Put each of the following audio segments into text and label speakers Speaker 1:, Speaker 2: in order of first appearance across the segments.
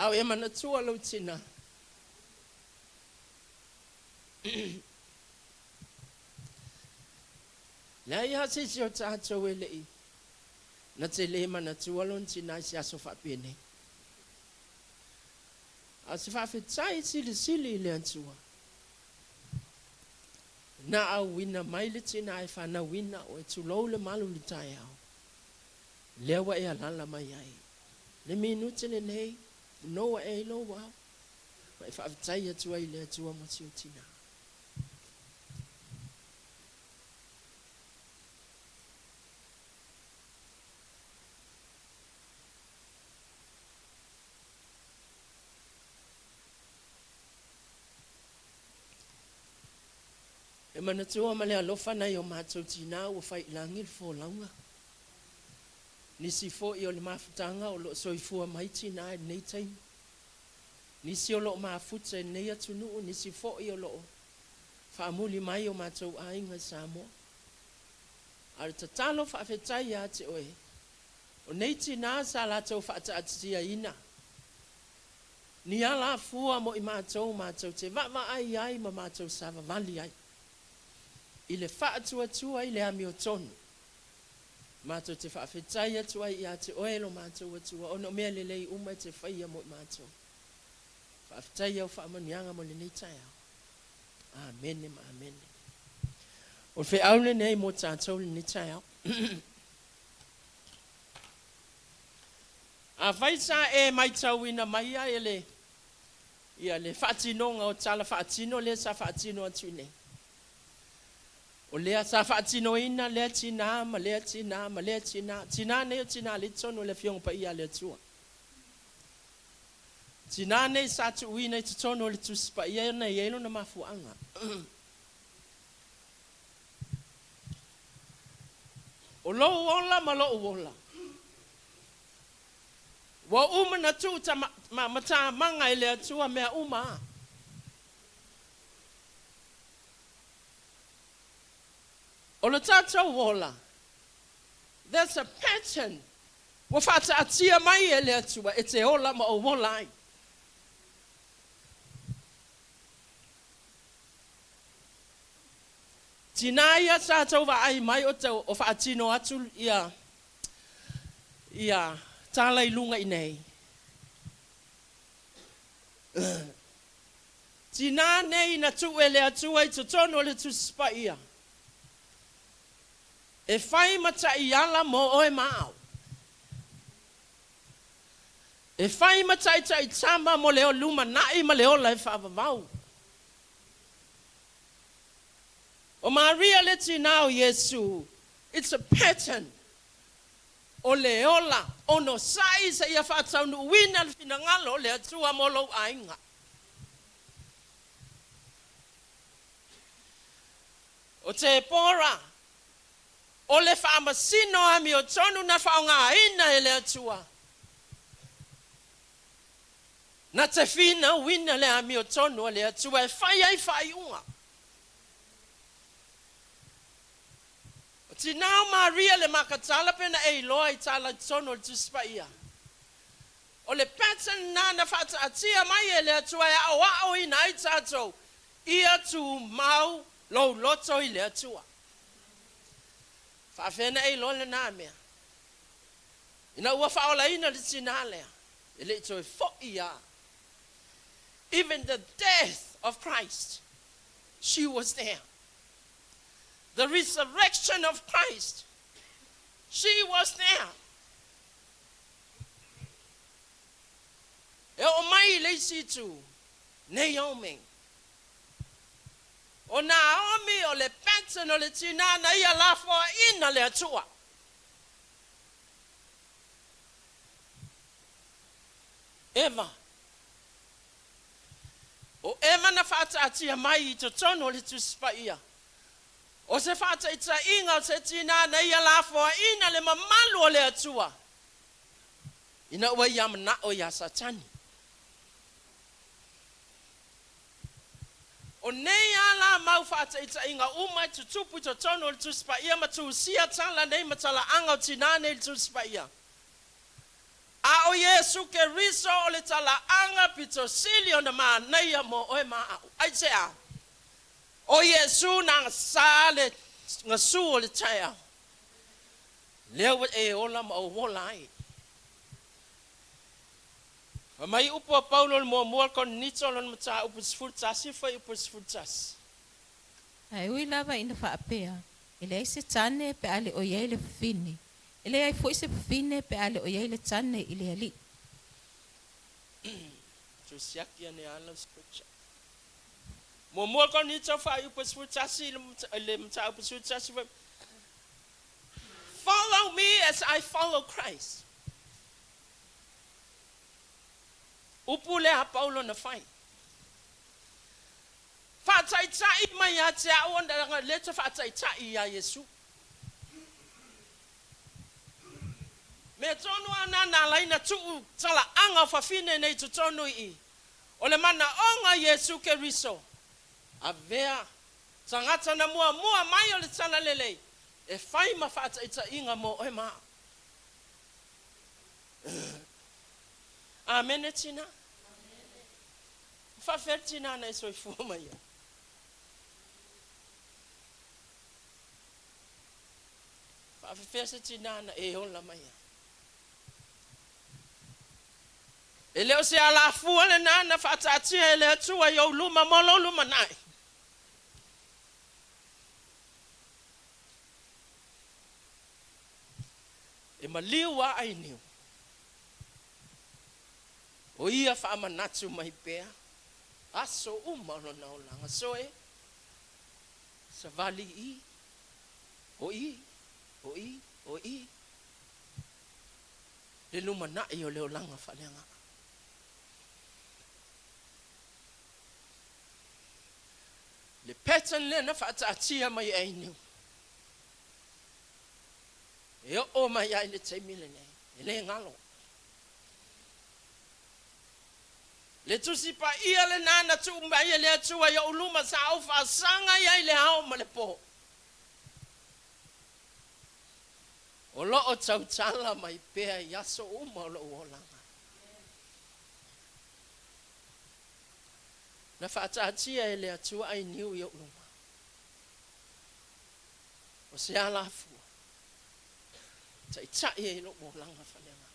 Speaker 1: Au e mana tua lau tina. La ia se si o tātou e lei. Na te le mana tua lau tina si aso whapene. A se whawhetai sili le antua. Na au wina mai le tina e whana wina o e tulou le malu li tai au. Lewa e alala mai ai. Le minute le nei, noa e ilo wau. Mai whawhetai atua i le atua mo si o tina. E mana tua ma le alofa nei o mātou tina ua whai langi le fōlaunga. Nisi fo i o le mafutanga o lo soifua mai tina e nei taimi. Nisi o lo mafuta e nei atunu, nisi fo i o lo whaamuli mai o mātou ainga Salamo. Ar tatalo whaafetai a te oe. O nei tina sa lātou whaataatia ina. Ni ala fua mo i mātou te vama ai ma mātou sava vali ai. I le whaatua i le ami o tonu. Mātou te whaafetai atua i a te oelo mātou atua. Ono mea le lei umai te whaia mo i mātou. Whaafetai au whaamanianga mo le nei tai au. Amen, amen. O whi aule nei mo tātou le nei tai au. A whaisa e mai tau ina mai a ele. Ia le whaatinonga o tala whaatino le sa whaatino atu nei. O lea sa whaatino ina, lea tina, ma lea tina, ma lea tina. Tina nei o tina le tono le fionga pa ia le tua. Tina nei sa tu uina i tono le tusi pa ia na ielo na mafuanga. O lo ola ma lo ola. Wa uma na tu ta mata manga i le tua mea uma. O le tātou wola. There's a pattern. Wa whata atia mai e le atua e te ola ma o wola ai. Tina ia tātou wa ai mai o tau o whaatino atu ia tāla i lunga i nei. Tina nei na tu e le atua i totono le tu spa ia. E whai mata i ala mo oe mao. E whai mata i tai tama mo leo luma nai ma leo lai whaavavau. O Maria leti nao Yesu. It's a pattern. O leola, o no sai sa ia whaatau nu wina le finangalo le atua mo lo ainga. O te pora. O le whaamasino ami o tonu na whaonga ina e le atua. Na te whina wina le ami o tonu le atua e whai ai whai unga. O tinao Maria le makatala pena e loa I tala tonu le tuspa ia. O le pattern na whata atia mai e le atua e au ina I tato. Ia tu mau lo loto I le atua. Whawhena e lole nā mea. Ina ua whaola ina le tina lea. E le toi fo ia. Even the death of Christ, she was there. The resurrection of Christ, she was there. E o mai le situ, Naomi. O Naomi o le pattern o le tina na ia la foa ina le atua. Eva. O Eva na whaata atia mai I to tono le tuspa ia. O se whaata ita inga o se tina na ia la foa ina le mamalu o le atua. Ina ua ia mana o ia satani. O nei ala mau whaata ita inga umai tutupu to tono le tuspa ia ma tu sia tala nei matala anga o tina nei le tuspa ia. A o Yesu Keriso o le tala anga pito silio na ma neia mo oe ma au. Ai se a. O Yesu na sale ngasu o le taya. Leo e ola ma o wolai. Mai upo Paulo mo mo Korinito lon mata upo sfurtasi fa upo sfurtasi.
Speaker 2: Ai ui lava ina whaapea. Ele se tane pe ale o iei le fine. Ele ai foi se fine pe ale o iei le tane ile ali.
Speaker 1: Tusiaki ane ala scripture. Mo Korinito fa upo sfurtasi le mata upo sfurtasi fa. Follow me as I follow Christ. Upu le a Paulo na fai. Whātaitai mai a te aonda nga leta whātaitai a Yesu. Me tonu ana na laina tuu tala anga whawhine nei tu tonu I. O le mana onga Yesu Keriso. A vea tangata na mua mai o le tala lelei. E whai ma whātaitai inga mo oe maa. Amen e tina. Whawhertina nei soi fuama ia. Whawhertina na e ola mai ia. E leo se ala fua le nana whaatatia e le atua i au luma molo luma nai. E maliwa ai niu. O ia whaamanatu mai pēr. Aso umalo na olanga soe. Sa vali I. O I. O I. O I. Le luma na I o le olanga whalenga. Le pattern le na whaatatia mai ai niu. E o mai ai le taimile nei. E le ngalo. Le tusi pa ia le nana tu mai le atua ya uluma sa au fa sanga ya le hao ma le po. O lo o tau tala mai pea yaso uma o lo olanga. Na whaatatia le atua ai niu ya uluma. O se ala fua. Tai tai e lo olanga whalenga.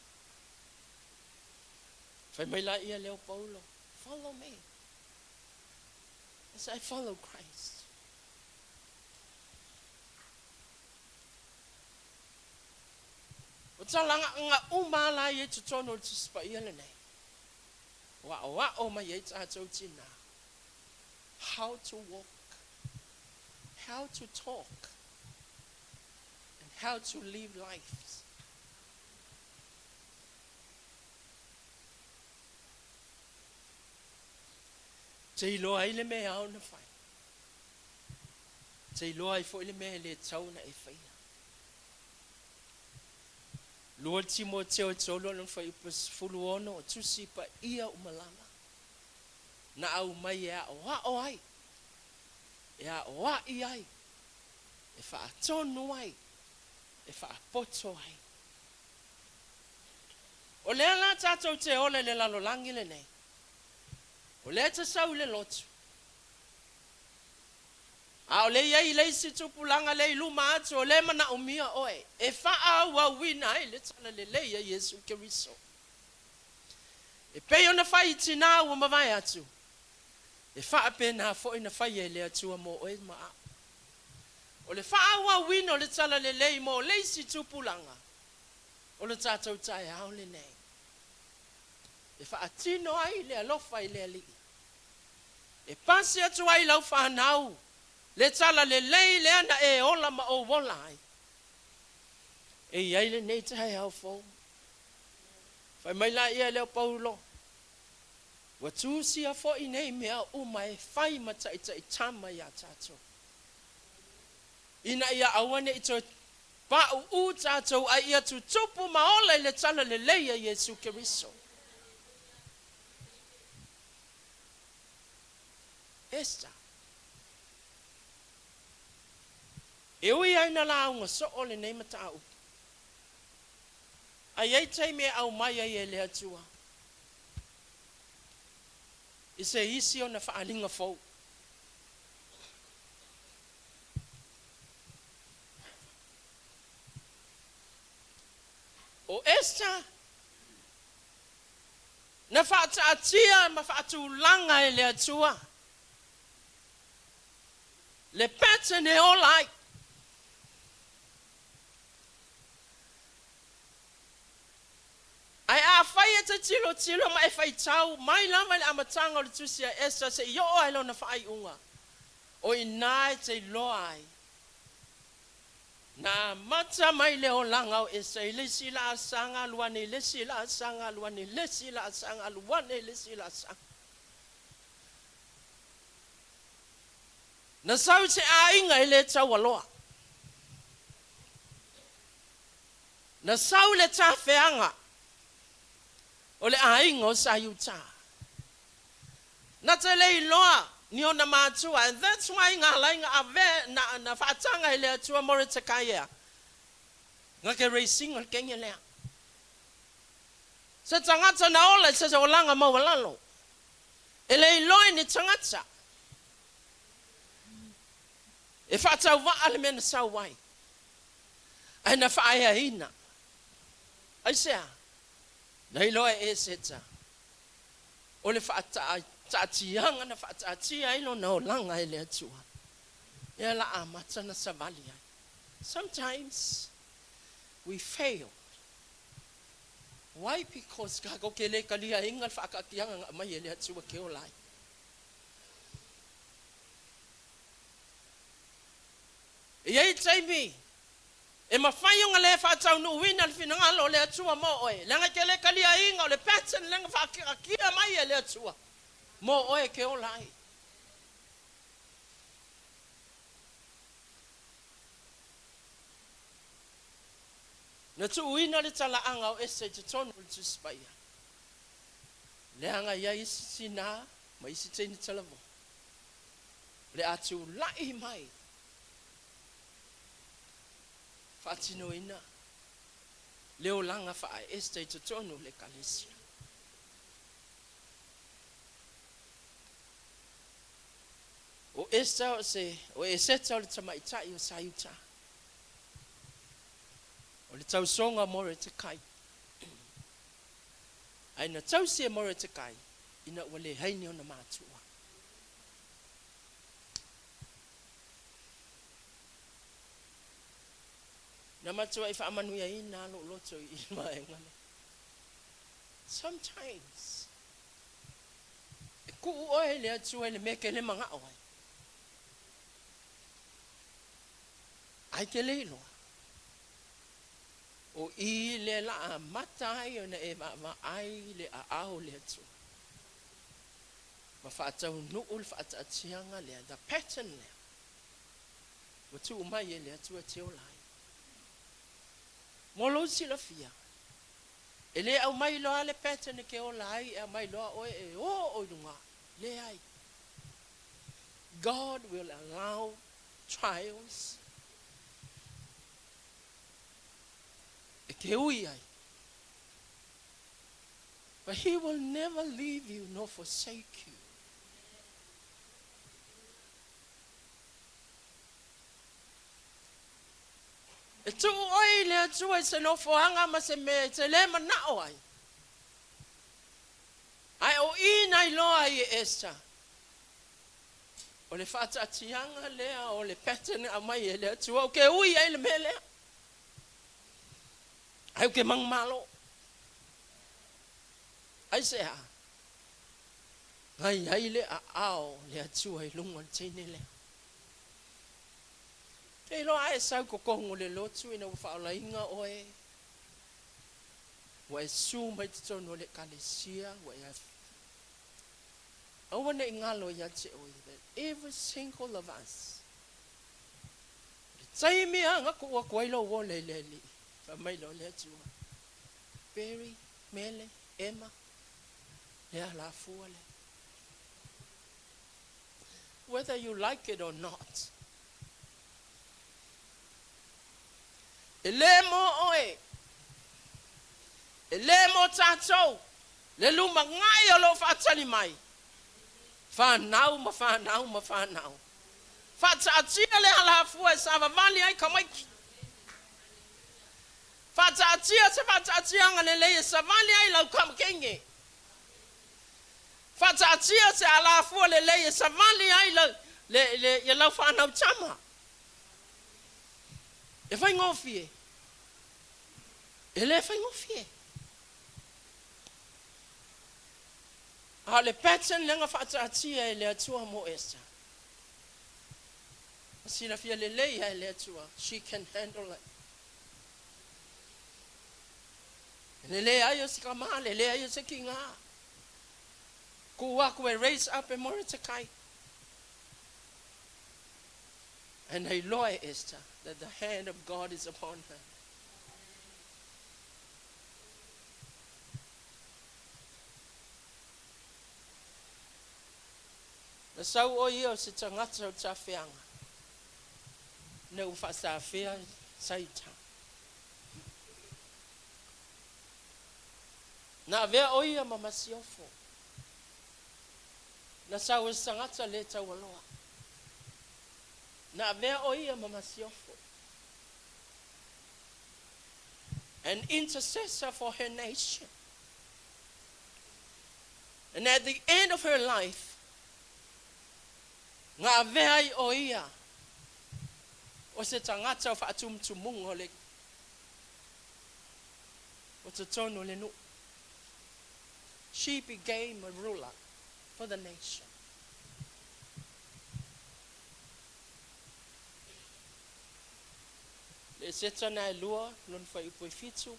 Speaker 1: Fai mai la ia leo Paulo. Follow me. As I follow Christ. O talanga nga umala ye tutono tuspa ia le nei. Wa o mai ye tatou tina. How to walk. How to talk. And how to live lives. Te loa I le mea au na whai. Te loa I fo I le mea le tau na e whaia. Lua Timoteo e tolo na whai upas fulu ono o tusi pa ia umalanga. Na au mai ea oa o ai. Ea oa I ai. E wha atonu ai. E wha apoto ai. O lea la tatou te ole le lalolangi le nei. O le ta sau le lotu. A o le iei le si tupulanga le iluma atu o le mana umia oe. E faa wa wina e le tala le leia Yesu Keriso. E peo na fai tina ua mawai atu. E faa pena fo ina fai e le atua mo oe maa. O le faa wa wina o le tala le lei mo le si tupulanga. O le tatou tae au le nei. E faa tino ai le alofa I le ali. E pasi atu ai lau whanau. Le tala le lei le ana e ola ma o wola ai. E iai le nei tae au fo. Fai mai la ia leo Paulo. Wa tusi a fo I nei mea uma e fai mata I tama ia tatou. Ina ia awane I to pa u tatou a ia tu tupu maola le tala le leia Yesu Keriso. ESTHER. E ui aina la unga so ole nei mata au. Ai ai tai me au mai ai e le atua. I se isi o na whaalinga fau. O Esther, na whaataatia ma whaatulanga e le atua. Le pattern e olai. Ai a whai e te tilo ma e whai tau, mai lama le amatanga o le tusia Esther se i o ai lo na whai unga. O i nai te loai. Na mata mai le o langa o Esther, le sila asanga luane, le sila asanga luane, le sila asanga luane, le sila asanga. Na sau se a inga i le tau aloa. Na sau le ta feanga. O le a inga o sa yuta. Na te le iloa ni o na mātua. And that's why ngā lainga a ve na whaatanga i le atua more te kaia. Ngā ke racing al kengia lea. Se tangata na ola se o langa mawalalo. E le iloa ni tangata. E whaatau wa ale mena sau wai. Ai na whaaya hina. Ai sea. Na iloa e Eseta. O le whaatatianga na whaatatia ilo na o langa e le atua. E la amata na savali ai. Sometimes we fail. Why? Because kako kele kalia ingal whaakakianga mai e le atua ke o lai. Iei taimi, e mawhai unga le whaatau nu wina le whina ngalo le atua mo oe. Langa ke le kalia inga o le pattern lenga whaakia mai e le atua. Mo oe ke o lai. Na tu wina le tala anga o ese te tonu le tu spaya. Le anga ia isi sina, ma isi teini talavo. Le atu lai mai. Fatino ina. Leo langa fa este te tonu le kalesia. O esta se o Eseta o le tamaitai o sayuta. O le tau songa more te kai. Ai na tau se more te kai. Ina wale haini o na mātua. Na matua I whaamanuia I nā loto I maengane. Sometimes, e ku'u oe le atua le meke le manga oe. Ai ke leilo. O I le la a matai o na e ma ai le a ao le atua. Ma whaatau nuu le whaatatianga lea, the pattern lea. Wa tu umai e le atua te o lai. Molo sila fia. Ele au mai loa le pattern ke o lai e mai loa oe e o lunga. Le ai. God will allow trials. E ke ui ai. But he will never leave you nor forsake you. E tu oi le atua se no foanga ma se me te le mana oi. Ai o ina I loa I Esther. O le whaatatianga lea o le pattern a mai e le atua o ke ui ai le mele. Ai o ke mang malo. Ai se ha. Ai le a ao le atua I lunga le teine lea. Te lo ai sau ko kongo le lotu ina whaola inga oe. Wa e su mai te tono le kalesia. Wa e awane ingalo ya te oe. That every single of us. Taimi anga kuwa kwailo wo le li. Fa mai lo le atua. Berry, Mele, Emma. Le la fuale. Whether you like it or not. Ele mo oe. E le mo tātou, le luma ngai o lo whaatali mai. Whanau ma whanau ma whanau. Whaataatia le halafua e sa vavali ai ka maiki. Whaataatia se whaataatia ngane le e sa vali ai lau kamakenge. Whaataatia se halafua le e sa vali ai le lau whanau tama. E whai ngofie. E le whai ngofie. A le pattern lenga whaataatia e le atua mo Esther. Sila fia le leia e le atua. She can handle it. Le leia ayo si kama, le leia ayo si kinga. Kuwa kue raise up e Mordecai. And they lawyer Esther that the hand of God is upon her. Na sau o ia o se tangata o ta whianga. Ne uwhasa whia saita. Na vea o ia mamasiofo. Na sau o se tangata le tawaloa. Na vea o ia mamasiofo. An intercessor for her nation. And at the end of her life, ngā vea o ia, o se tangata o whaatumtumunga o le, o te tono le nu. She became a ruler for the nation. Le seta na e lua, lon whai upoi fitu,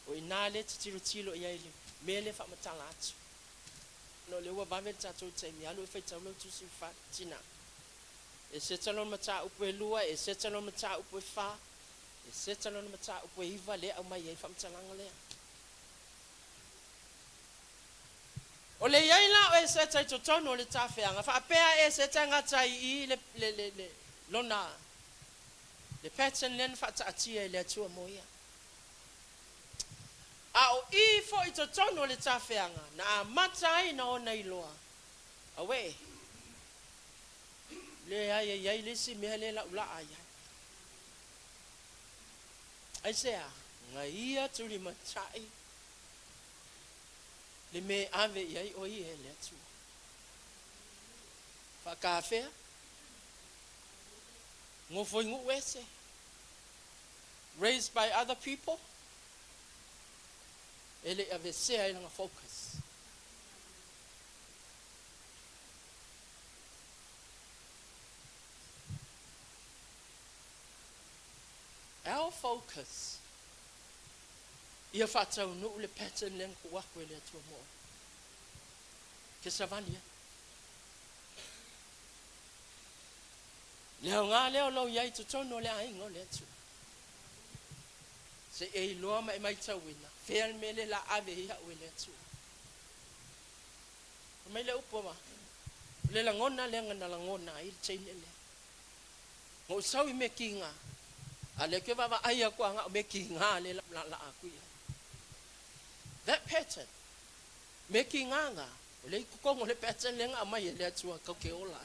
Speaker 1: o inale te tiro tilo i aile, mele whamatala atu. No le ua vame tatou taimi, alu e whai taulau tusi wha tina. E seta lon mata upoi lua, e seta lon mata upoi wha, e seta lon mata upoi iwa le au mai e whamatalanga lea. O le iaila o e seta i totono le tawhianga, whaapea e seta ngatai I le lona, le pattern len whaataatia I le atua moia. A o I fo I totono le tawhianga, na a matai na o nei loa. Awe, le ai ai lisi mea le la ula ai. Ai sea, ngaia turi matai. Le me ave iai o I e le atua. Whakawhea. Ngofoi ngu wese. Raised by other people. Ele ave sea ilanga focus. Our focus. Ia whatau no le pattern len ku wako le atua mo. Ke savalia. Leo ngā leo lau iai tutono le aingo le atua. Se e loa mai tawina. Whea mele la ave ia ue le atua. Mai le upo ma. Le langona le ngana langona I chaine le. Ngō sau I me ki ngā. A le ke wawa aia kua ngā me ki ngā le la akuia. That pattern. Me ki ngā ngā. O le kukongo le pattern le ngā mai le atua kau ke ola.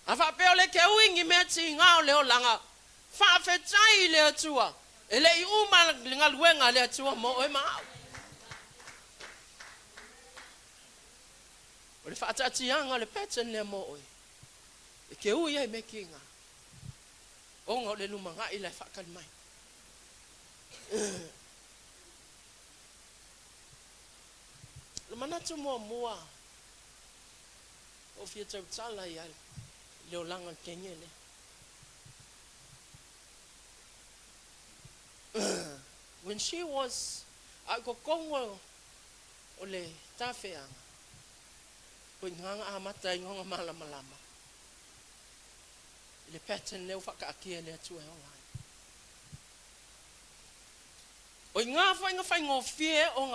Speaker 1: A whapeo le ke uingi mea ti ngā o le o langa. Whawhetai le atua. E le I uma le ngā luenga le atua mo o e maau. O le whaatatianga le pattern le mo oi. E ke ui ai me ki ngā. O ngā le luma ngā I le whakari mai. Le manatu mua. O fia tau tala I ai. Leo langa kenyele. When she was a kokongo o le tawhianga. O nganga amata I ngonga malama. Le pattern leo whakaakia le atua e online. O ngā whainga ngō fie o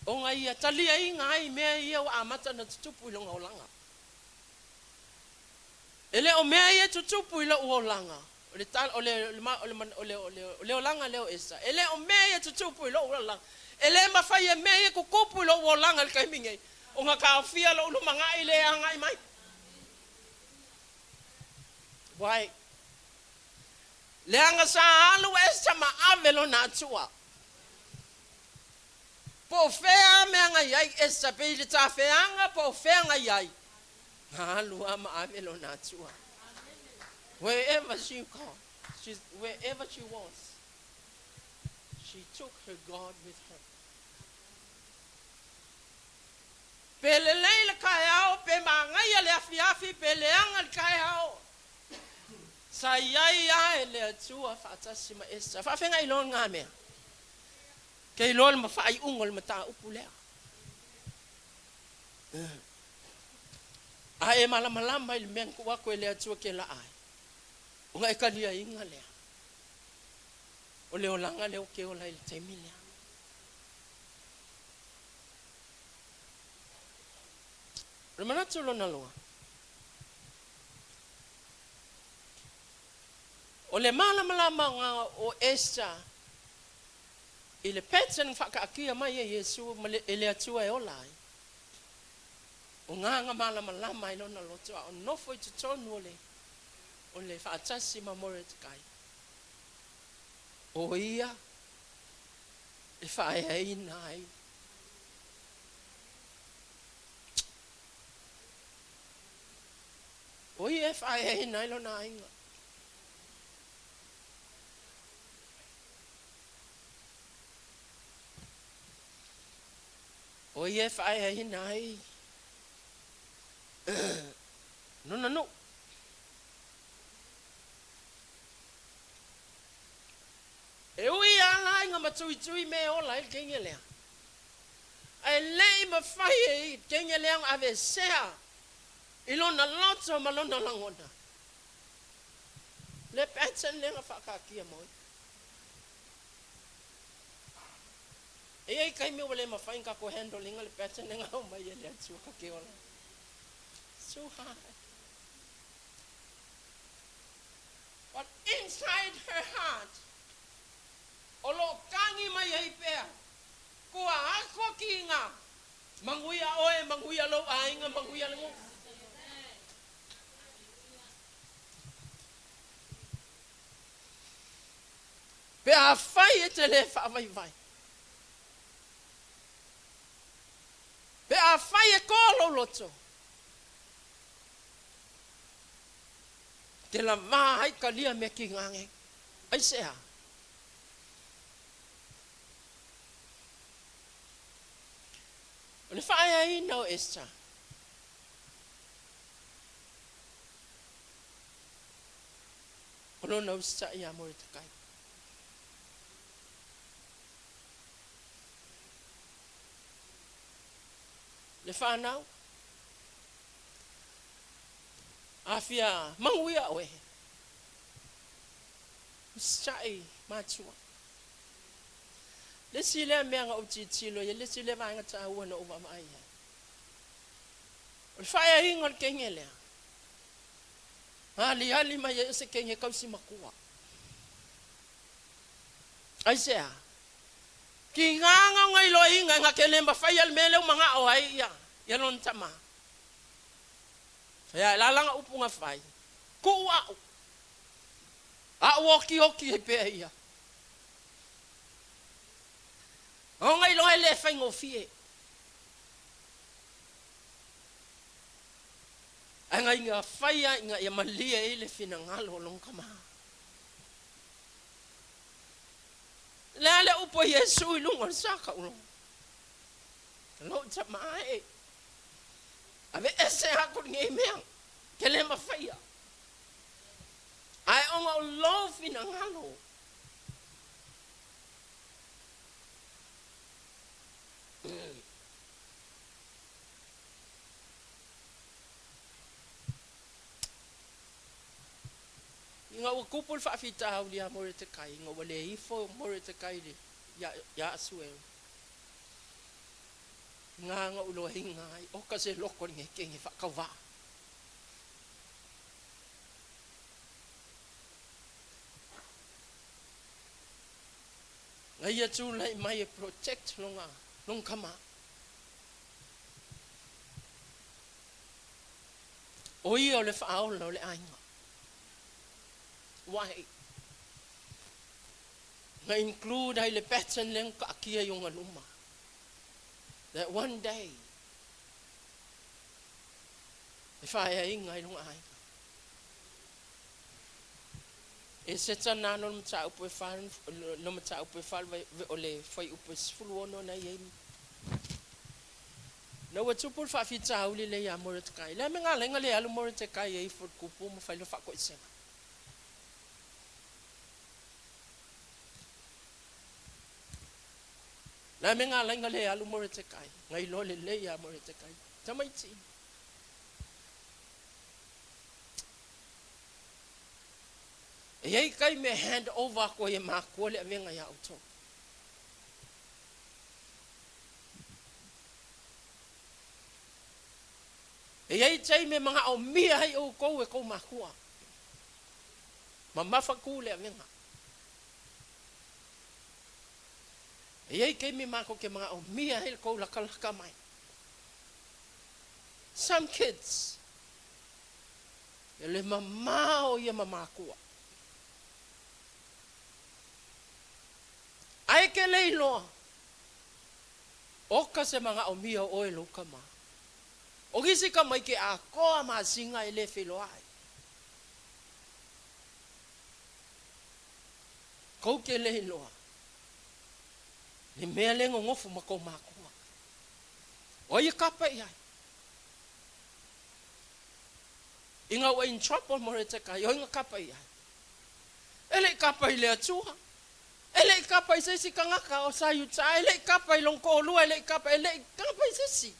Speaker 1: ngā ia talia I ngā I mea ia o amata na tutupu I longa o langa. Ele o mea ia tutupu I la o langa. O le tal o le olanga leo esa. Ele o mea tutupu lo olanga. Ele mafai mea kukupu lo olanga le kaiminge. O nga kaofia lo lu manga ile anga mai. Wai. Le anga sa alu esa ma avelo na tua. Po fea me anga yai esa pe le ta feanga po fea nga yai. Alu ama avelo na tua. Wherever she goes, wherever she was, she took her God with her. Pele leila kaiao, pe mangaya le afiafi, pele anga kaiao. Sayaya le atua fatasima esa. Fafenga ilon ngame. Ke ilon mafai ungol mata upulea. Ai malama il menku wako le atua ke la ai. Unga ikalia inga lea. O leo langa leo ke o la il taimilea. Remana tulo na loa. O le malama nga o Esther. Ile petsen whakaakia mai e Yesu ele atua e olai. O nga malama ilo na lotua. O nofo i tutonu ole. O le whaatasi ma Mordecai. O ia, e whaeai nai. O ia e whaeai nai lo na inga. O ia e whaeai nai. No. E ui ala inga matui me ola il kenge lea. Ai lei ma fai e kenge lea ave sea. Ilona loto malona langona. Le petsen lenga whakakia moi. E ei kai me wale ma fai kako handlinga le petsen lenga o mai ele atua kake ola. So hard. But inside her heart, olo kangi mai ai pea. Kua ako ki nga. Manguia oe, manguia lo ainga, manguia lengo. Pea fai e te le whaavai. Pea fai e kolo loto. Te la mahai ka lia me ki ngange. Ai sea. O le whae no Esther. O no usta ia Mordecai. Le whanau. Afia manguia oe. Sai matua. Le sile mea nga utitilo ye le sile vanga ta wana uva mai. O faya ingol kengele. Ali mai se kenge kausi makua. Ai sea. Ki nganga ngai lo inga nga kelemba faya mele mga oai ya. Ya lon tama. Faya lalanga upunga fai. Kuwa. A woki e pe ia. O ngai lo ele fai ngofie. Anga inga faya inga ya malia ele fina ngalo long kama. Lale upo Yesu ilungon saka ulong. Lo tamae. Ave ese hakun ngemeang. Kelema faya. Ai onga lo fina ngalo. Nga wakupul fa fita haulia Mordecai nga wale ifo Mordecai ya asuel. Nga ulo hingai o kasi lokon nge kengi fa kawa. Lai tu lai mai protect longa long kama. Oi o le whaau lo le ainga. Why? Nga include ai le pattern leng ka akia yung aluma. That one day, if I inga yung ainga. Eseta na no mta upo fal no mta upo fal ole foi upo fuluono na ye. No watu por fa fita uli le ya moret kai. La menga lenga le alu moret kai ye for kupu mo fa lo fa ko isena. La menga lenga le alu moret kai. Ngai lo le ya moret kai. Tamai ti. Ye kai me hand over ko ye ma ko le menga ya auto. Ye tai me mga o mia ai o ko e ko ma ko. Mama fa ku le menga. Ye kai me ma ko ke mga o mia ai ko la kala kamai. Some kids ele mama o ye mama ko. Ai ke leilo. O ka se mga o mia o e lo kama. O gisi ka mai ke a koa ma singa ele filo ai. Ko ke leilo. Ni mea lengo ngofu mako makua. O ye kapa ia. Inga wa in trouble more te ka yo inga kapa ia. Ele kapa ile atua. Ele kapa se si kanga ka o sa yu tsa ele kapa long ko lu ele kapa se si.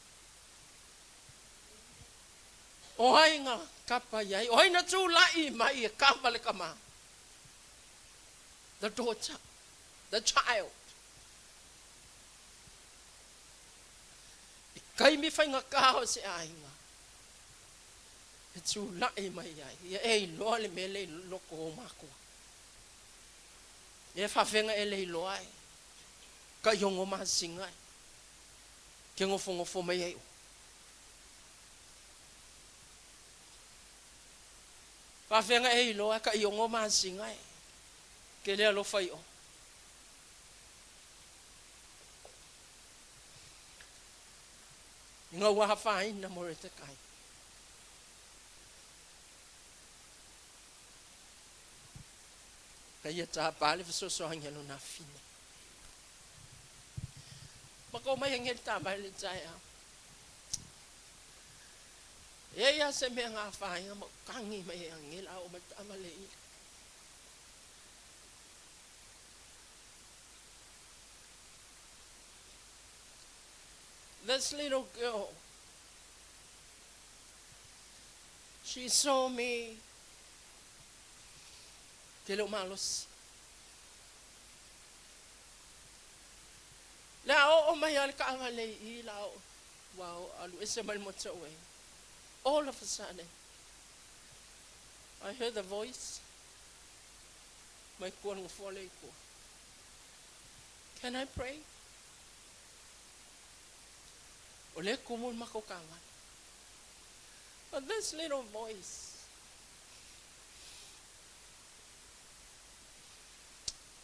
Speaker 1: O hai nga kapa ia. O hai na tu lai mai e kapa le kama. The daughter, the child. Kai mi fai nga ka o se ai nga. E tu lai mai ai. E lo le mele lo ko mako. E fa venga ele lo ai. Ka yongo ma singa. Ke ngofo mai ai. Fa venga e lo ai ka yongo ma singa. Ke le lo fai o. Nga wa fai na mo te kai. Kaya ta pale so so hangelo na fine. Bako mai hangel ta bale jaya. Ya se me nga fai nga mo kangi mai hangel au amale. This little girl, she saw me. Kilo malos. La o mayal ka amale ilaw. Wow, alu esemal mo tsawe. All of a sudden, I heard the voice. My kuwan ng folay ko. Can I pray? Ole kumul makukawan. But this little voice,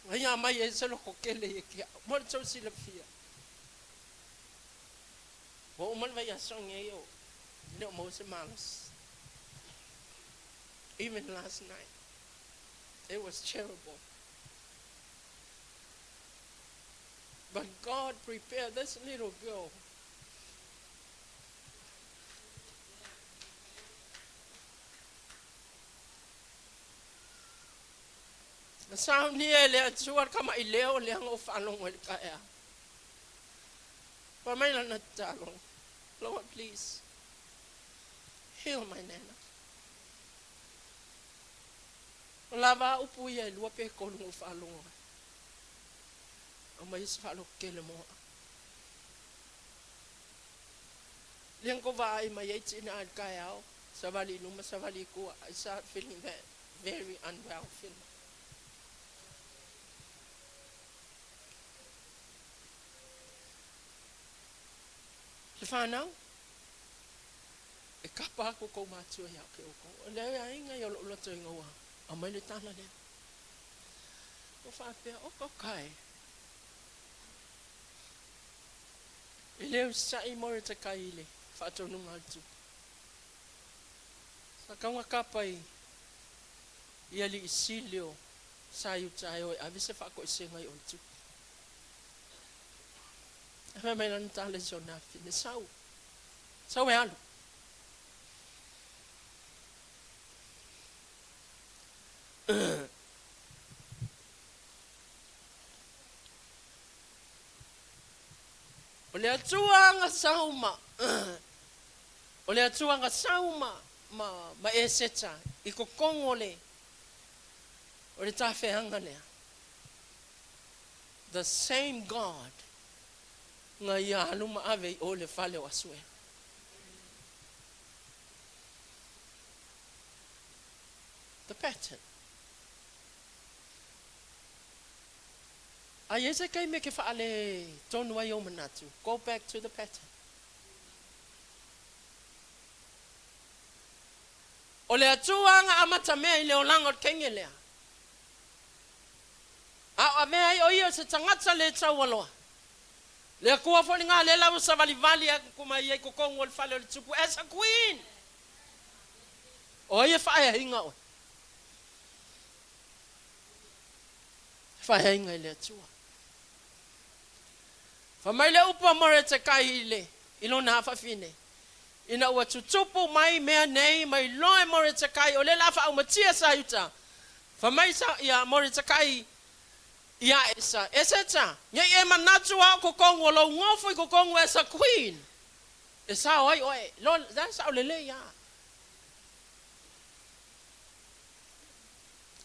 Speaker 1: Ngaya mai e salo ko kele e kia. Mo tso sila fia. Bo man vai asong e yo. No mo se malos. Even last night, it was terrible. But God prepared this little girl. Sound niya le suar kama ileo le ang ofalong wel kaya. Pamay lang natalong. Lord, please heal my nana. Lava upuya luape kolong ofalong. Ang may falok kele mo. Liang ko ba ay mayay sinaan kaya sa bali nung masabali ko, I start feeling that very unwell feeling. Te whanau. E kapa ako kou mātua ia ke oko. Leo ia inga i o loto inga ua. A mai le tala lea. O whapea o kokai. I leo sai more te kai ile. Whato nunga atu. Sa kaunga kapai. Ia li isilio. Sa yutai oi. Avise whako i senga i ontu. Hea mai lana tala si o nafi. Ne sau. Sau e alu. O le atuanga sauma. O le atuanga sauma ma Eseta i kokongo le. O le tawheanga lea. The same God nga ia aluma ave o le Faletua Soe. The pattern. Ai ese kai me ke faale tonu ai o manatu. Go back to the pattern. O le atuanga amata mea i le olanga o kenge lea. A mea i o ia se tangata le taualoa. Le kua foli ngā le lau sa valivali a kuma i ko kongo le fale o le tupu. As a queen. O ia whae hinga o. Whae hinga i le atua. Whamai le upa more te kai ile. Ilo na hafa fine. Ina ua tutupu mai mea nei mai loe more te kai. O le lafa au matia sa yuta. Whamai sa ia more te kai. Ia esa. Eseta. Nye e manatu au ko kongo lo ngofu i ko kongo as a queen. Esa oi oi. Lo, that's au lele ia.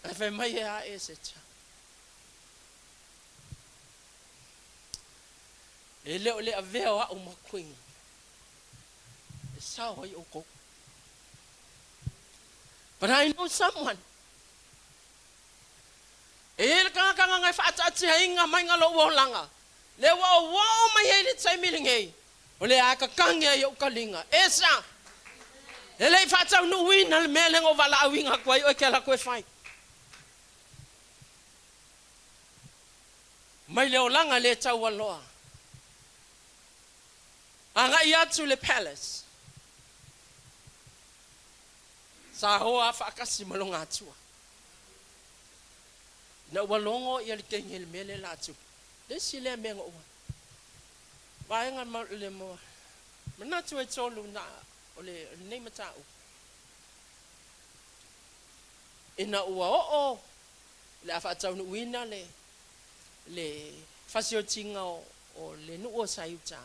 Speaker 1: A whamai ea eseta. E leo le avea wa uma queen. E sao hoi oko. But I know someone. E le kanga ngai whaatati hainga mai ngalo uolanga. Le wa mai hei le taimilingei. O le aka kange ai o kalinga. Esa. E le whaatau nu wina le mele ngo wala awinga kwai o ke la koe whai. Mai le olanga le tau aloa. Anga ia tu le palace. Sa hoa whakasi malonga atua. Na walongo ia le kengi le mele la atu. Le si le menga ua. Vaenga ma le moa. Manatu e tolu na o le nei matau. Ina ua o. Le awhatau nu wina le fasiotinga o le nuo sayuta.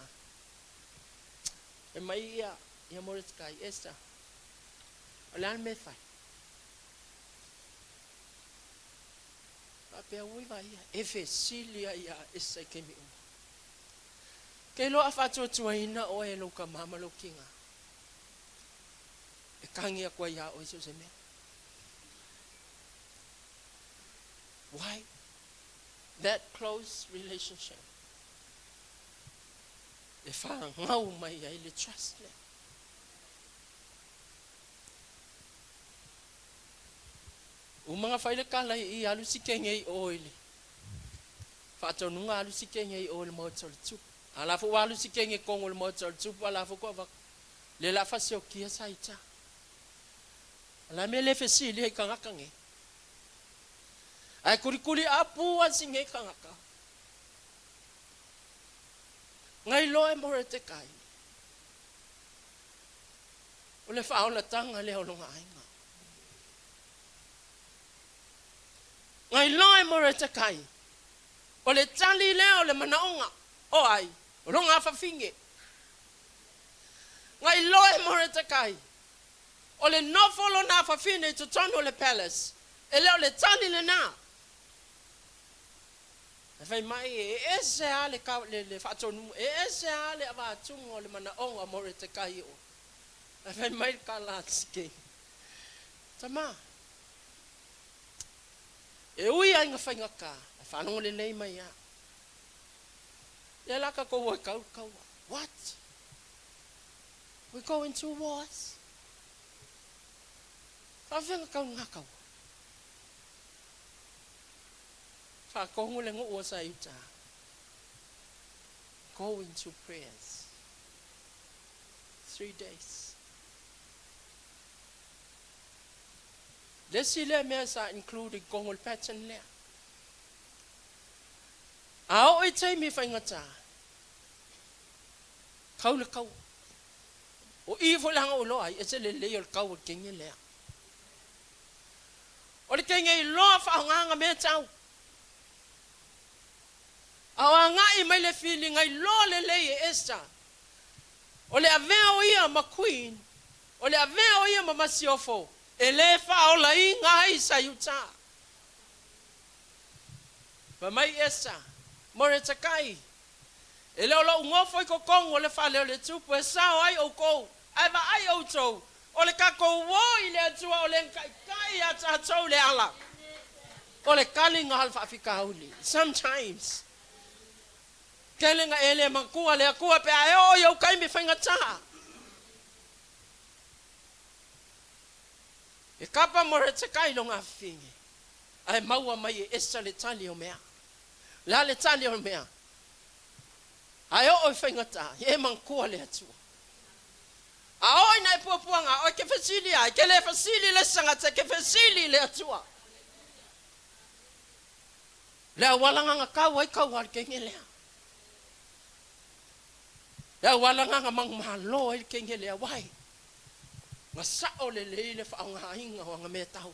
Speaker 1: E mai ia Mordecai, Esther. O le me fai. A pe ui vai ia. E fesilia ia esa ke mi uma. Ke lo afato tuaina o e lo ka mama lo kinga. E kangi a kwa ia o iso se me. Why? That close relationship. E wha ngau mai ai le trust le. O mga whaile kala i alu si kenge i oile. Whaatau nunga alu si kenge i oile mo tole tupu. Alafu wa alu si kenge kongo le mo tole tupu. Alafu kwa wak. Le la fase o kia sa ita. Ala me le fesi li hei kangakange. Ai kurikuri apu wa singe kangaka. Ngai loe more te kai. O le whaola tanga leo longa ainga. Ngai loe more te kai. O le tali leo le manaonga. O ai. O longa whawhinge. Ngai loe more te kai. O le nofolo na whawhine to tono le palace. E leo le tali le na. E fai mai e ese ale ka le whaatonu. E ese ale awa atungo le manaonga more te kai o. E fai mai ka la tike. Tama. E ui ai nga whainga ka. E whanongo le nei mai a. Le laka koua kau. What? We go into wars. Whawhenga kau ngakau. Whakongu le ngu osa iuta. Go into prayers. 3 days. Lesi le mea sa including kongol pattern lea. Ao i tei mi whaingata. Kau le kau. O iwo langa o loa, e se le leo le kau o kengi lea. O le kengi i loa whaonganga mea tau. Awa ngai mai le feeling ai loa le lei e Esther. O le avea o ia ma queen. O le avea o ia ma masiofo. E le whaola i ngai sa yuta. Pa mai Esther. More takai. E leo lo ngofo i ko kongo le wha leo le tupu e sao ai o kou. Ai wa ai o tau. O le kako wo i le atua o le kai a tātou le ala. O le kali ngā halfa Afrika uli. Sometimes. Kelenga ele makua le akua pe ai o yo kai me whainga taha. E kapa more takai lo ngā whingi. Ai maua mai e Esther le tali o mea. La le tali o mea. Ai o whainga taha. E makua le atua. A oi nai puapuanga, oi ke fasili ai, ke le fasili le sangata, ke fasili le atua. Le awalanga nga kau ai kau al kenge lea. Le awalanga nga mang mahalo ai kenge lea wai. Nga sao le le whaonga inga o nga mea tau.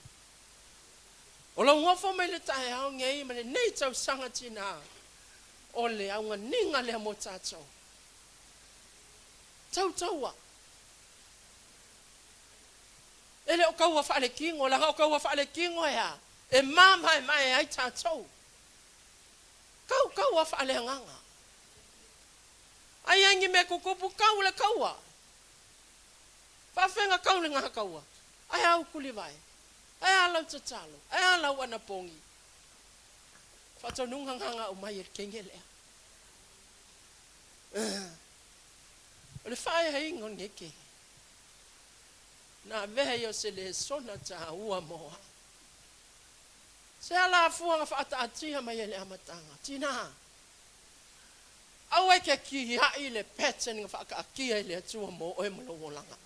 Speaker 1: O la ngofo mai le tae au ngei ma le nei tau sangati na. O le au nga ninga lea mo tātou. Tau taua. Ele o kaua whaale kingo, la o kaua whaale kingo ea. E mamai mai ai tātou. Kaua whaale nganga. Ai angi me kukupu kau le kaua. Whawhenga kau le ngaha kaua. Ai au kuli vai. Ai alau tatalo. Ai alau anapongi. Whatonunga nganga o mai e kengelea. O le whae hei ngon ngeke. Na vehe yo se le sona ta ua moa. Se ala fuanga whaata atia mai ele amatanga. Tina. Au eke ki hai le pattern nga whaaka akia ele atua mo oe malo wolanga.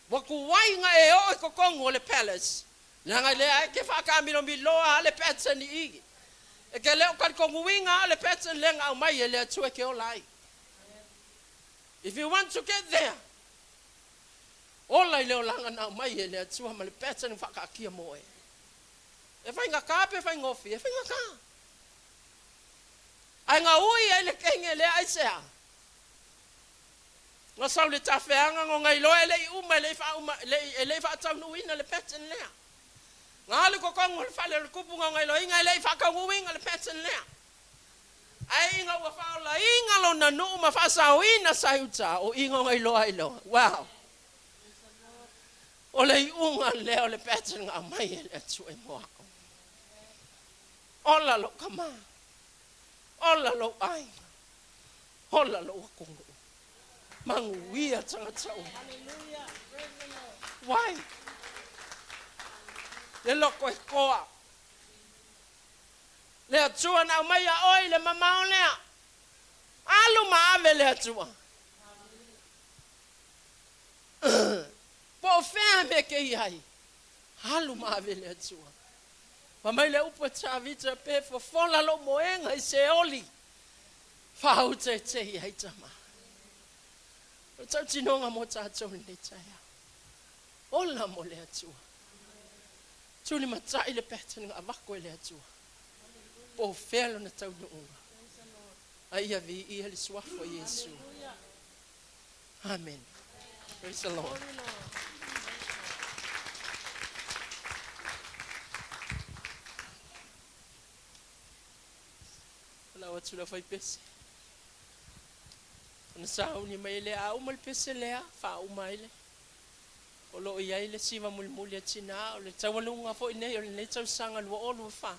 Speaker 1: Waku wainga e o ko kongo le palace. Langa le eke whaaka amino mi loa le pattern i igi. Eke leo kari kongo winga le pattern lenga au mai ele atua ke o lai. If you want to get there, ola leo langa na mai ele atua ma le pattern whaka akia mo e. E whainga ka pe whainga ofi, e whainga ka. Ai ngā ui ai le kenge le ai sea. Ngā sau le tawheanga ngō ngai loa ele i uma ele i whaatau nuina le pattern lea. Ngā hale ko kongo le whale le kupu ngā ngai loa inga ele i whakau uinga le pattern lea. Ai inga ua whaola inga lo na nuu ma whaasau ina sayuta o inga ngai loa i loa. Wow. O le iunga leo le pattern ngā mai ele atu e moako. Ola lo kama. Ola lo ainga. Ola lo wakongo. Mangu wia tangatau.
Speaker 3: Hallelujah. Praise the Lord.
Speaker 1: Why? Le loko e koa. Le atua na mai a oi le mamao lea. Alu maave le atua. Po fea me ke iai. Halu maave le atua. Mamai le upa tawita pe fo fola lo moenga i se oli. Whahau te te iai tama. O tau tinonga mo tātou ni taia. Ola mo le atua. Tuli matai le pattern nga avako le atua. Po fea lo na tau nuunga. Ai avi i le suafo Yesu. Amen. Praise the Lord. Ola watu la fai pese. Ona sao ni mai le au mal pese lea, fa u mai le. O lo ia le siva mulmuli atina, o le tawalunga fo ine, o le tau sanga lua olu fa.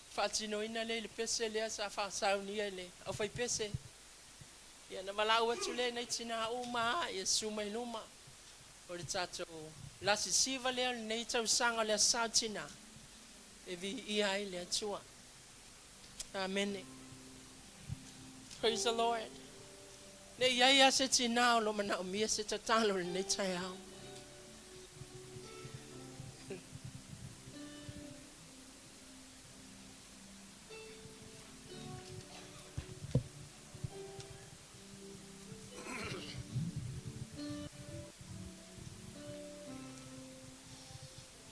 Speaker 1: Fa tino ina le pese lea sa fa sao ni le, au fai pese. Ia na malau atu le nei tina uma ia sumai luma. O le tatou la sisiva lea nei tausanga le sautina. E vi ia ai le atua. Amen. Praise the Lord. Ne ia ia se tina o lo mana o mia se tatalo le nei tai au.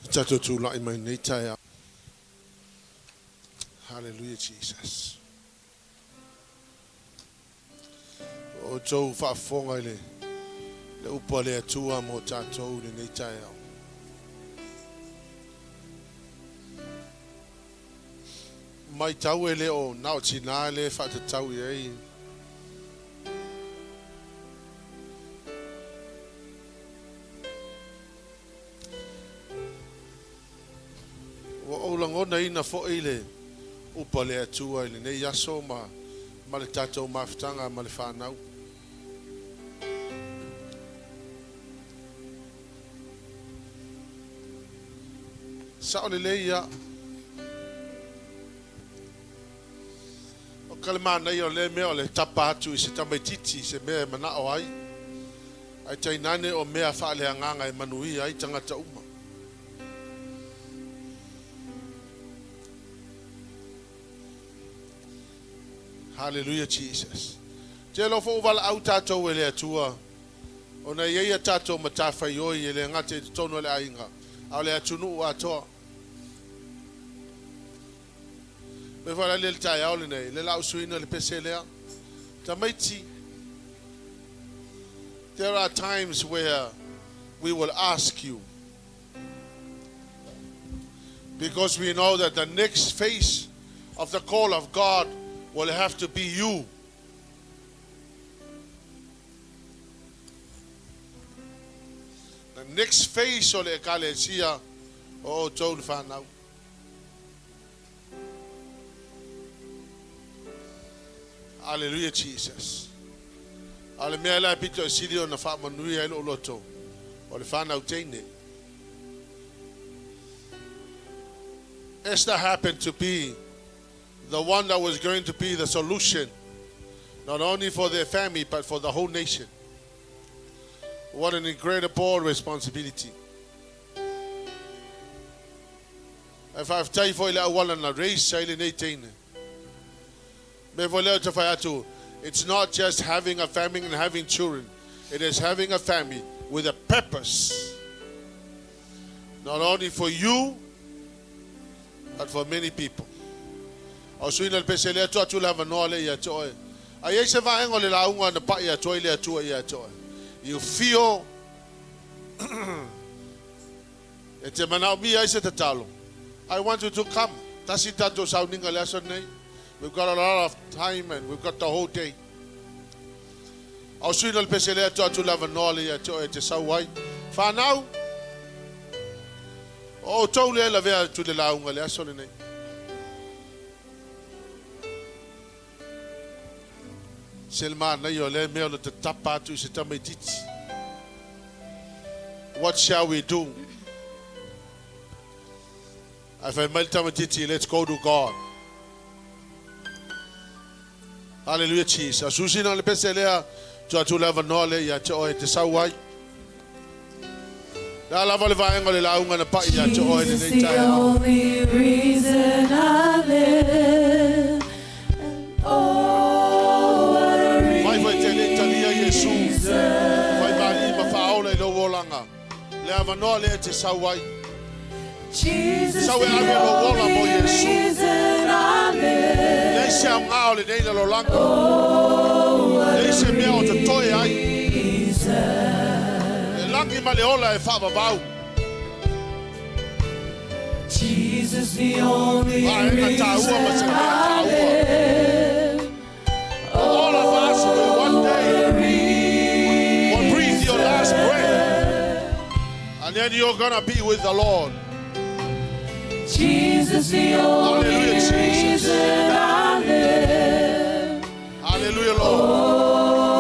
Speaker 4: Tato tu lai mai nei tai au. Hallelujah, Jesus. O tau whaafonga le upa le atua mo tatou le nei tai au. Mai tau ele o nao tina le whaatatau i ei. O langona ina fo ile upa le atua ile nei aso ma le tatou mafutanga ma le whanau. Sa o le leia o kalemana i o le mea o le tapa atu i se tamaititi se mea mana o ai ai tainane o mea wha le anganga e manui ai tangata uma. Hallelujah, Jesus. Te lo fo wala au tatou ele atua. O na ia tatou matawhai oi ele ngate tono le ainga. Au le atunu atoa. Me wala le tai au le nei. Le lau suina le pese lea. Tamaiti. There are times where we will ask you. Because we know that the next phase of the call of God will have to be you. The next phase of the ecclesia, oh, told whanau. Hallelujah, Jesus. Ale mea la pito e siri o na wha manui ai lo loto. O le whanau teine. Esther happened to be the one that was going to be the solution, not only for their family, but for the whole nation. What an incredible responsibility. If I've taken for a while and a race sailing 18, it's not just having a family and having children. It is having a family with a purpose. Not only for you, but for many people. O suina le pese le atua tu lava noa le ia toe. A iei se vaengo le launga na pa ia toe le atua ia toe. You feel e te manao mi ai se te talo. I want you to come. Tasi tato sauninga le aso nei. We've got a lot of time and we've got the whole day. O suina le pese le atua tu lava noa le ia toe te sauai. Whanau. O tau le la vea tu le launga le aso le nei. What shall we do? Let's go to God. Hallelujah, Jesus. Susina le peselea tu lava nole ya to te sawai. La lava le vaenga le launga na pa ya to le nei tai.
Speaker 5: The only reason I live. Jesus, the only reason I live. Oh, what a Jesus, the only reason I live.
Speaker 4: All of us will one day will breathe your last breath, and then you're gonna be with the Lord.
Speaker 5: Jesus, the only reason I live.
Speaker 4: Hallelujah, Lord.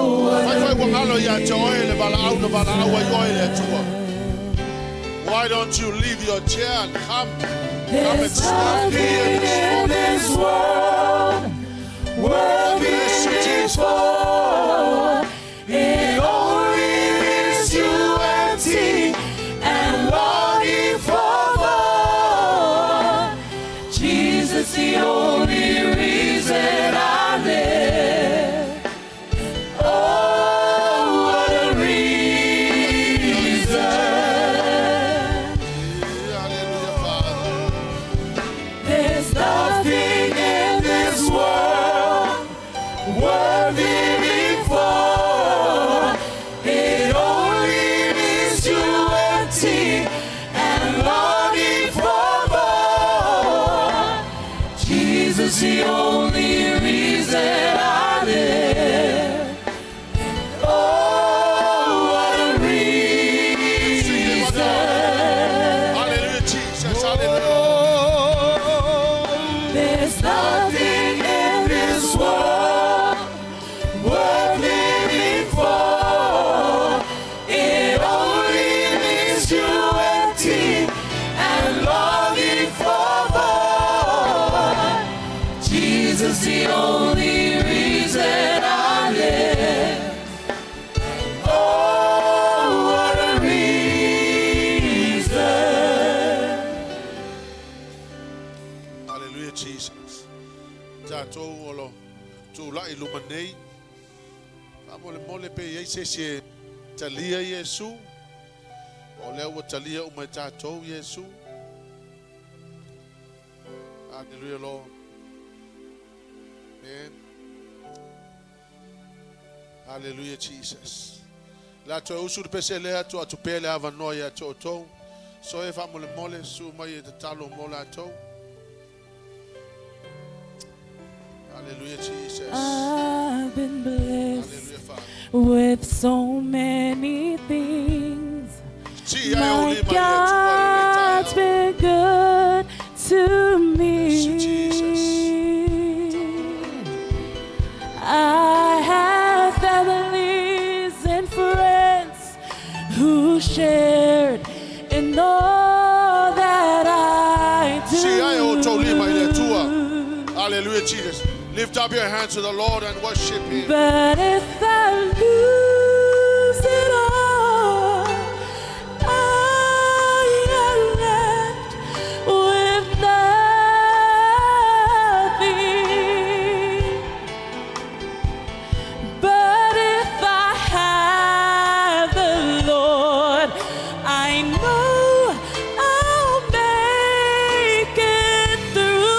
Speaker 4: Why don't you leave your chair and come and
Speaker 5: There's
Speaker 4: stand here
Speaker 5: nothing in this world worthy for. It only leaves you empty and longing for more. Jesus, the only reason I live. Oh, what a reason.
Speaker 4: Hallelujah, Father.
Speaker 5: There's nothing in this world worth living for. It only leaves you empty and longing for more. Jesus, the only reason I live. Oh, what a reason.
Speaker 4: Hallelujah, Jesus. Hallelujah.
Speaker 5: There's nothing in this world worth living for. It only leaves you empty and longing for more. Jesus, the only reason I live. Oh, what a reason.
Speaker 4: Hallelujah, Jesus. Tatou olo tu lai lumanei. Amole mole pe yeise talia Yesu. Ole wa talia umai tatou Yesu. Hallelujah, Lord. Amen. Hallelujah, Jesus. La to usu de pese le to atupele ava noia to to. So if amole mole su mai te talo mola to. Hallelujah, Jesus.
Speaker 5: I've been blessed
Speaker 4: Hallelujah, Father.
Speaker 5: with so many things.
Speaker 4: See, I
Speaker 5: My
Speaker 4: only
Speaker 5: God's been good to me.
Speaker 4: Bless you, Jesus.
Speaker 5: I have families and friends who shared in all that I do.
Speaker 4: See, I totally my tua. Hallelujah, Jesus. Lift up your hands to the Lord and worship Him.
Speaker 5: But if I lose it all, I am left with nothing. But if I have the Lord, I know I'll make it through.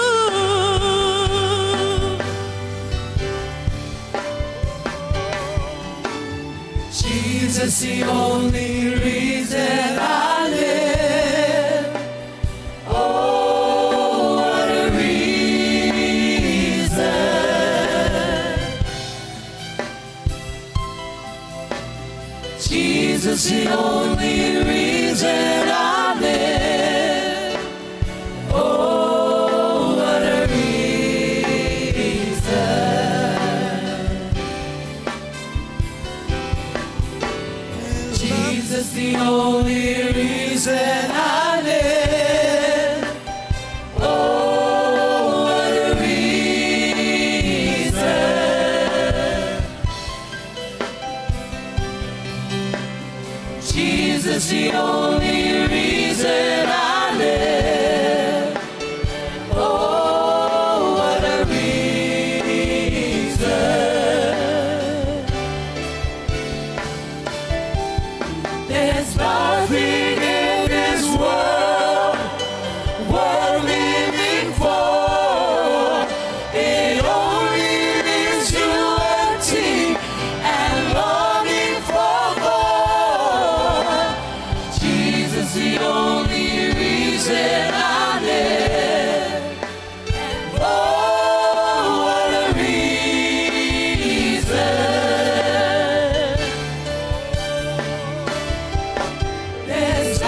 Speaker 5: Jesus, the only reason I live. Oh, what a reason. Jesus, the only reason I live. Oh, what a reason. Jesus, the only reason I live. Oh, what a reason. Jesus, the only reason I live. Oh, what a reason. There's nothing in this world worth living for. It only leaves you empty and longing for more. Jesus, the only reason I live. Oh, what a reason. There's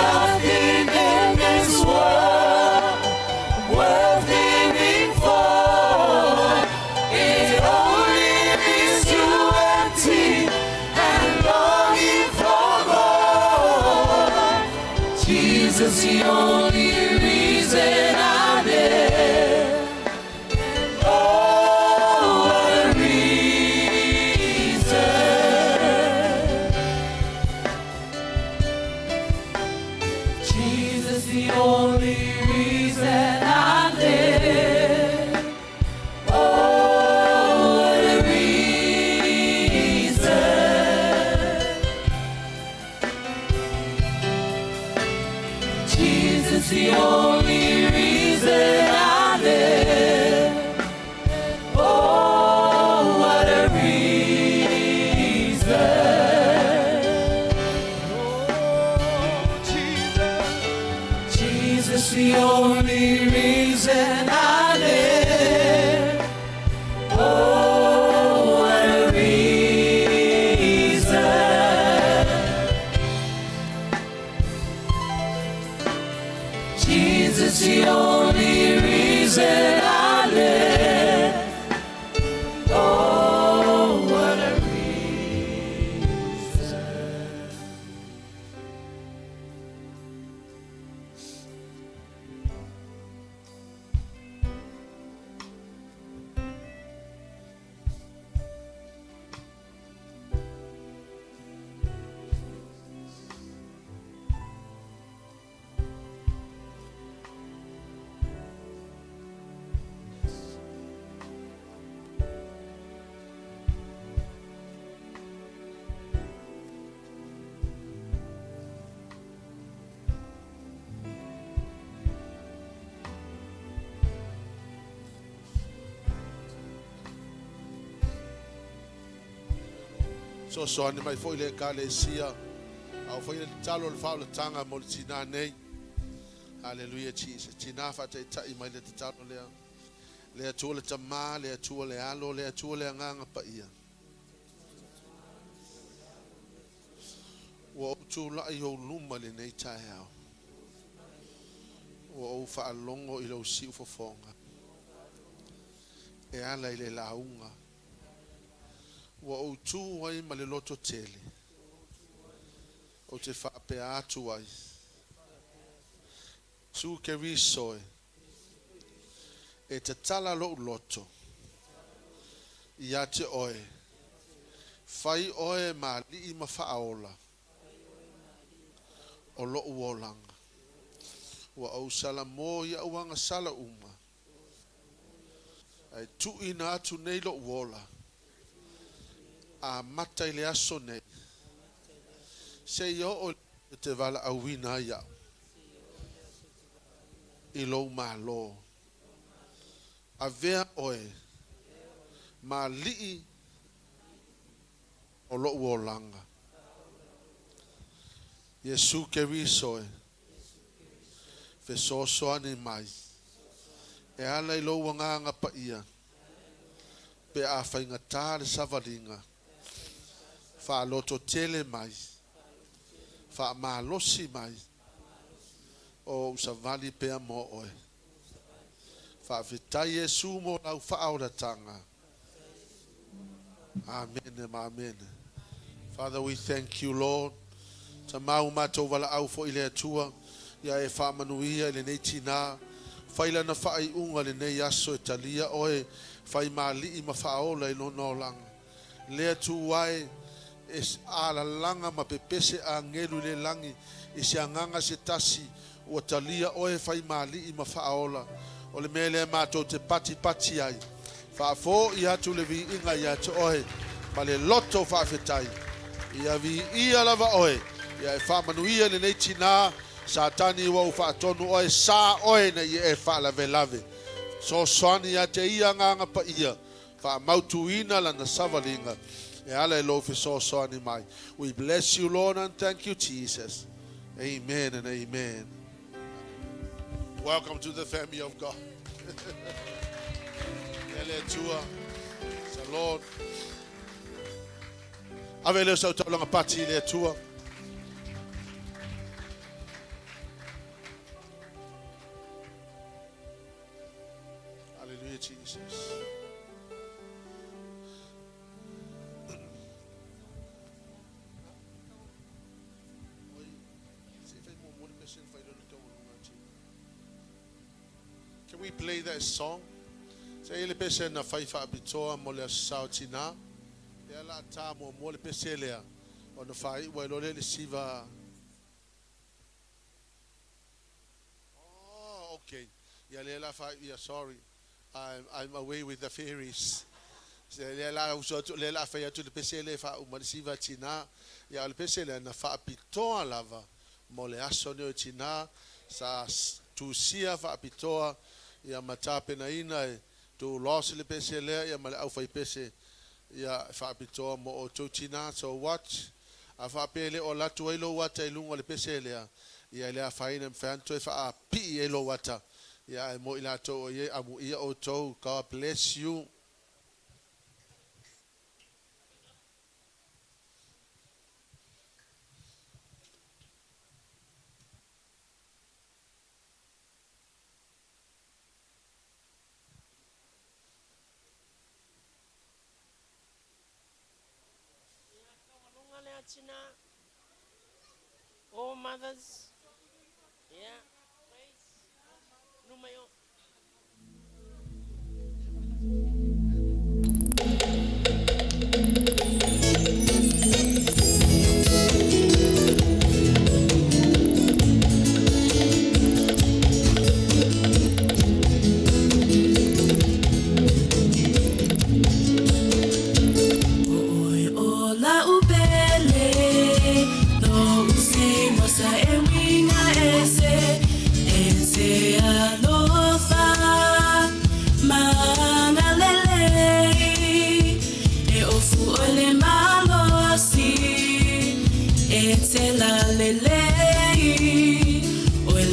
Speaker 5: Jesus, the only reason I live. Oh, what a reason. Jesus, the only reason I live. Oh, what a reason. Jesus, the only reason I live. Oh, what a reason. Jesus, the only reason I live. Oh, what a reason. Jesus, the only reason I live. Oh, what a reason.
Speaker 4: So ani mai foi le kalesia au foi le talo le fao le tanga mo le tina nei. Hallelujah Jesus. Tina fa te tai mai le talo le atua le tama, le atua le alo, le atua le nganga pa ia. Wa tu la i ho luma le nei tai hao. Wa o fa alongo i lo si fo fonga. E ala i le launga. Wa o tu ai ma le loto tele. O te fa pe atu ai. Su ke risoe. E te tala lo loto. Ia te oe. Fai oe ma li i ma faaola. O lo uolanga. Wa o salamo ia uanga sala uma. Ai tu ina atu nei lo uola. A mata i le aso nei. Se i o te vala awina ia. I lo ma lo. A vea oe. Ma lii. O lo uolanga. Yesu ke risoe. Fe so soani mai. E ala i lo wanganga pa ia. Pe a whaingata le savalinga. Fa loto tele mai. Fa malosi mai. O usavali pea mo oe. Fa vitai Yesu mo lau faaura tanga. Amen. Amen. Father, we thank you, Lord. Ta mau matou wala au fo ile atua. Ia e wha manuia ile nei tina. Whaila na whaai unga le nei aso e talia oe. Whai mali i ma whaola i lono langa. Lea tu wae. Es ala langa ma pepese a ngelu le langi. Isi anganga se tasi. Ua talia oe whai mali i ma whaola. O le mele matou te pati pati ai. Whaafo i atu le vi inga i atu oe. Ma le loto whaafetai. Ia vi ia lava oe. Ia e whamanuia le nei tina. Sa tani wa u whaatonu oe. Sa oe na ia e whaalave lave. So soani a te ia nganga pa ia. Wha mautu ina la na savalinga. E ala e lofi so soani mai. We bless you, Lord, and thank you, Jesus. Amen and amen. Welcome to the family of God. Ele tua. Sa Lord. Ave leo sa utalanga pati le tua. Hallelujah, Jesus. Se fai mo mo person fai lo to we play that song? Say le pese na faifa bitoa mo le sautina. Ya la ta mo le pese le. On fai wa lo le siva. Oh, okay. Ya le la fa ya sorry. I'm away with the fairies. Le la uso le la fa ya tu le pese le fa mo le siva tina. Ya le pese le na fa bitoa lava. Mo le aso ne tina sa tu sia fa bitoa ya matape na ina to loss le pese le ya mala au fai pese ya fa pito mo o tina. So watch afa pele o la tu elo wata ilungo le pese le ya le fa ina mfanto fa pi elo wata ya mo ila to ye amu ia o to. God bless you.
Speaker 1: Oh, mothers. Yeah. Praise. Numayo.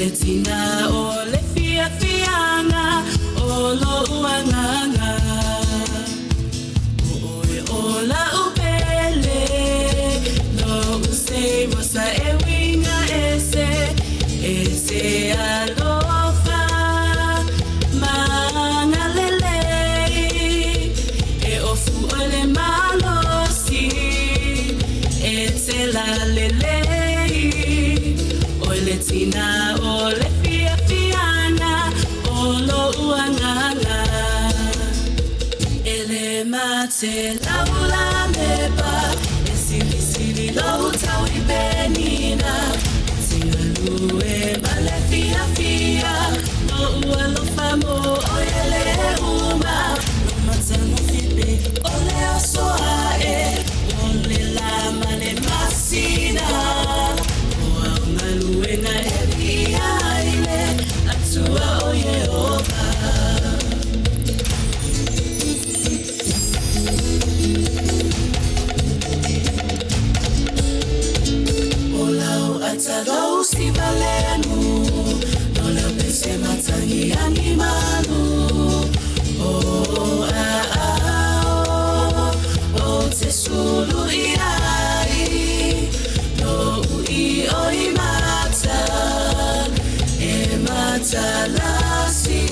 Speaker 5: Tina ole fia fianga olo uanganga oe ola upele no use mosa ewinga ese alofa mangalele e ofu ole malosi etela lele ole tina ole fia fiana olo uanganga ele mate laula meba esili lo tawi benina singalue male fia fia no ualo famo oyele uma no matano fibe ole asoae ole la male masina Luenga elia ile atua o Yehova Olau atalo si valenu Nola pese matangi animalu Oh te sulu iai No oi Matalasi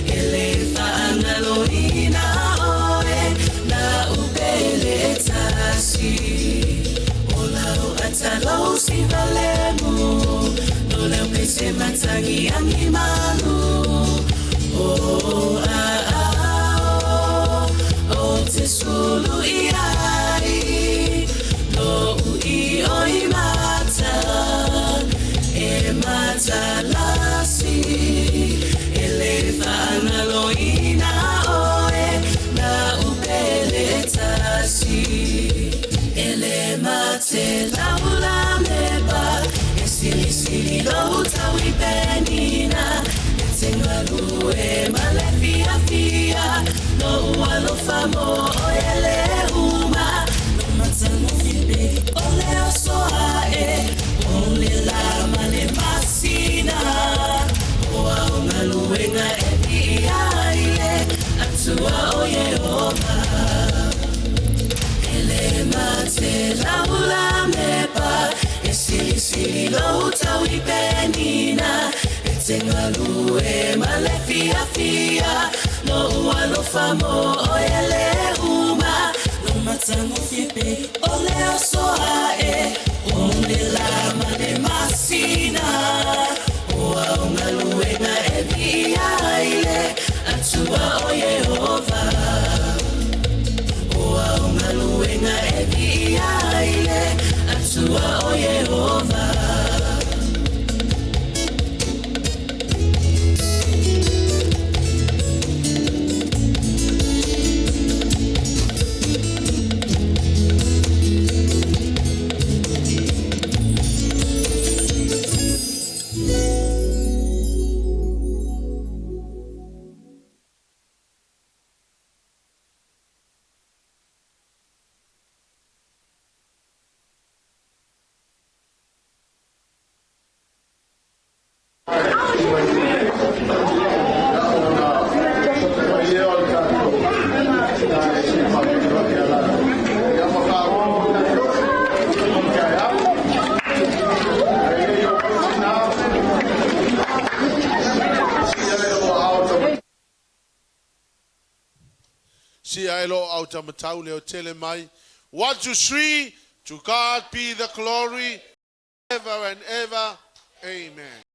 Speaker 5: elefa angaloina oe na upele tasi Olau atalo si valemu Nola pese matangi animalu Oh te sulu iai No oi matalasi elefa angaloina oe na upele tasi ele mate laula meba esili lo tawi benina etengalue malefia fia no ualo famo oyele uma no matano fibe ole osoae ole la male masina oa ungaluenga ile atua o Yehova ele mate laula meba esili lo tawi benina etengalue male fia fia no ualo famo oyele uma no matano fibe ole osoae ole la male masina oa ungaluenga ile ua o Yehova.
Speaker 4: Si aelo au tamatau leo tele mai. 1, 2, 3. To God be the glory ever and ever. Amen.